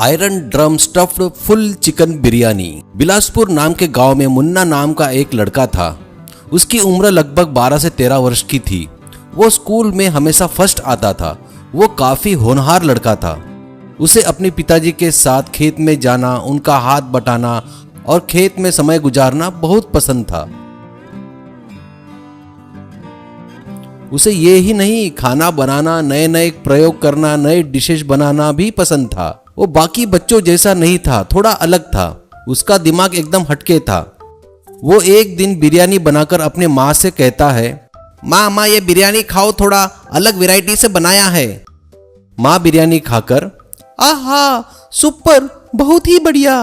Iron drum stuffed full chicken biryani. Bilaspur नाम के गांव में मुन्ना नाम का एक लड़का था। उसकी उम्र लगभग 12 से 13 वर्ष की थी। वो स्कूल में हमेशा फर्स्ट आता था। वो काफी होनहार लड़का था। उसे अपने पिताजी के साथ खेत में जाना, उनका हाथ बटाना और खेत में समय गुजारना बहुत पसंद था। उसे ये ही नहीं, खाना बनाना, नए नए प्रयोग करना, नए डिशेस बनाना भी पसंद था। वो बाकी बच्चों जैसा नहीं था, थोड़ा अलग था। उसका दिमाग एकदम हटके था। वो एक दिन बिरयानी बनाकर अपने माँ से कहता है, माँ ये बिरयानी खाओ, थोड़ा अलग वैरायटी से बनाया है। माँ बिरयानी खाकर, आहा सुपर, बहुत ही बढ़िया,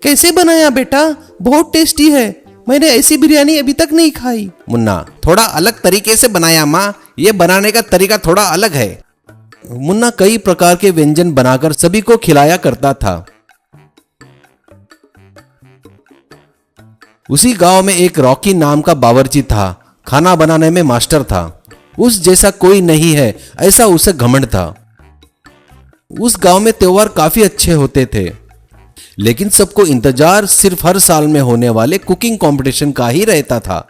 कैसे बनाया बेटा, बहुत टेस्टी है, मैंने ऐसी बिरयानी अभी तक नहीं खाई। मुन्ना, थोड़ा अलग तरीके से बनाया माँ, ये बनाने का तरीका थोड़ा अलग है। मुन्ना कई प्रकार के व्यंजन बनाकर सभी को खिलाया करता था। उसी गांव में एक रॉकी नाम का बावर्ची था। खाना बनाने में मास्टर था। उस जैसा कोई नहीं है, ऐसा उसे घमंड था। उस गांव में त्योहार काफी अच्छे होते थे, लेकिन सबको इंतजार सिर्फ हर साल में होने वाले कुकिंग कंपटीशन का ही रहता था।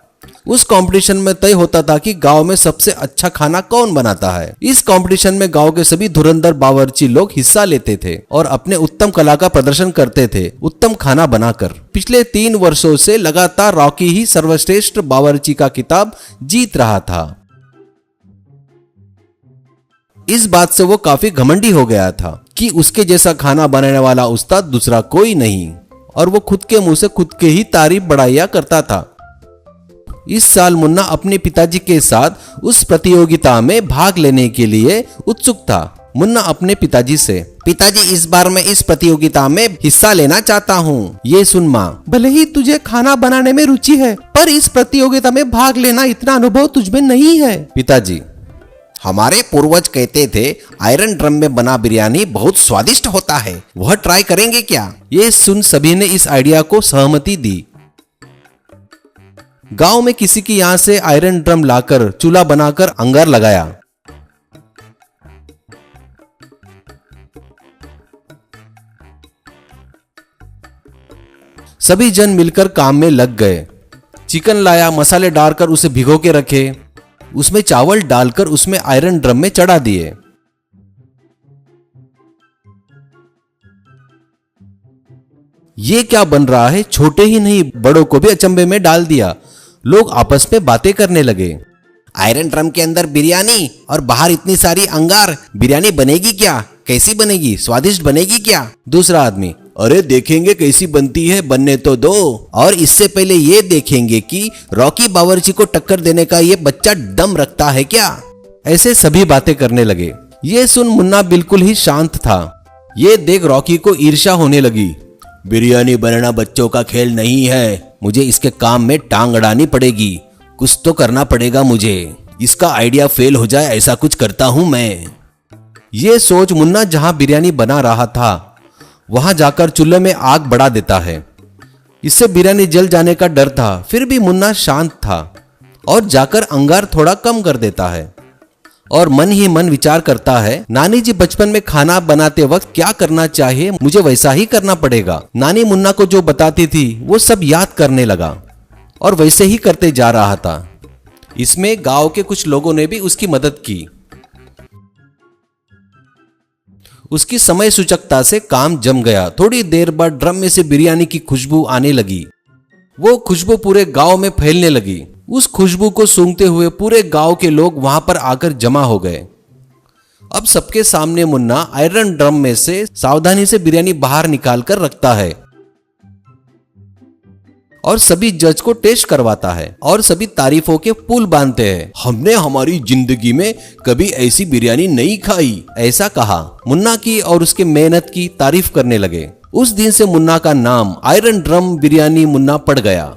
उस कंपटीशन में तय होता था कि गांव में सबसे अच्छा खाना कौन बनाता है। इस कंपटीशन में गांव के सभी धुरंधर बावर्ची लोग हिस्सा लेते थे और अपने उत्तम कला का प्रदर्शन करते थे, उत्तम खाना बनाकर। पिछले 3 वर्षों से लगातार रॉकी ही सर्वश्रेष्ठ बावर्ची का खिताब जीत रहा था। इस बात से वो काफी घमंडी हो गया था कि उसके जैसा खाना बनाने वाला उस्ताद दूसरा कोई नहीं, और वो खुद के मुंह से खुद के ही तारीफ बढ़ाया करता था। इस साल मुन्ना अपने पिताजी के साथ उस प्रतियोगिता में भाग लेने के लिए उत्सुक था। मुन्ना अपने पिताजी से, पिताजी इस बार मैं इस प्रतियोगिता में हिस्सा लेना चाहता हूँ। ये सुन माँ, भले ही तुझे खाना बनाने में रुचि है, पर इस प्रतियोगिता में भाग लेना इतना अनुभव तुझमें नहीं है। पिताजी, हमारे पूर्वज कहते थे आयरन ड्रम में बना बिरयानी बहुत स्वादिष्ट होता है, वह ट्राई करेंगे क्या? ये सुन सभी ने इस आइडिया को सहमति दी। गांव में किसी की यहां से आयरन ड्रम लाकर चूल्हा बनाकर अंगार लगाया। सभी जन मिलकर काम में लग गए। चिकन लाया, मसाले डालकर उसे भिगो के रखे, उसमें चावल डालकर उसमें आयरन ड्रम में चढ़ा दिए। ये क्या बन रहा है? छोटे ही नहीं, बड़ों को भी अचंभे में डाल दिया। लोग आपस में बातें करने लगे। आयरन ड्रम के अंदर बिरयानी और बाहर इतनी सारी अंगार, बिरयानी बनेगी क्या? कैसी बनेगी? स्वादिष्ट बनेगी क्या? दूसरा आदमी, अरे देखेंगे कैसी बनती है, बनने तो दो, और इससे पहले ये देखेंगे कि रॉकी बावर्ची को टक्कर देने का ये बच्चा दम रखता है क्या? ऐसे सभी बातें करने लगे। ये सुन मुन्ना बिल्कुल ही शांत था। ये देख रॉकी को ईर्ष्या होने लगी। बिरयानी बनाना बच्चों का खेल नहीं है, मुझे इसके काम में टांग अड़ानी पड़ेगी, कुछ तो करना पड़ेगा मुझे। इसका आइडिया फेल हो जाए ऐसा कुछ करता हूं मैं। ये सोच मुन्ना जहां बिरयानी बना रहा था वहां जाकर चूल्हे में आग बढ़ा देता है। इससे बिरयानी जल जाने का डर था, फिर भी मुन्ना शांत था और जाकर अंगार थोड़ा कम कर देता है और मन ही मन विचार करता है, नानी जी बचपन में खाना बनाते वक्त क्या करना चाहिए, मुझे वैसा ही करना पड़ेगा। नानी मुन्ना को जो बताती थी वो सब याद करने लगा और वैसे ही करते जा रहा था। इसमें गांव के कुछ लोगों ने भी उसकी मदद की। उसकी समय सूचकता से काम जम गया। थोड़ी देर बाद ड्रम में से बिरयानी की खुशबू आने लगी। वो खुशबू पूरे गांव में फैलने लगी। उस खुशबू को सूंघते हुए पूरे गांव के लोग वहां पर आकर जमा हो गए। अब सबके सामने मुन्ना आयरन ड्रम में से सावधानी से बिरयानी बाहर निकाल कर रखता है और सभी जज को टेस्ट करवाता है और सभी तारीफों के पुल बांधते हैं। हमने हमारी जिंदगी में कभी ऐसी बिरयानी नहीं खाई, ऐसा कहा। मुन्ना की और उसके मेहनत की तारीफ करने लगे। उस दिन से मुन्ना का नाम आयरन ड्रम बिरयानी मुन्ना पड़ गया।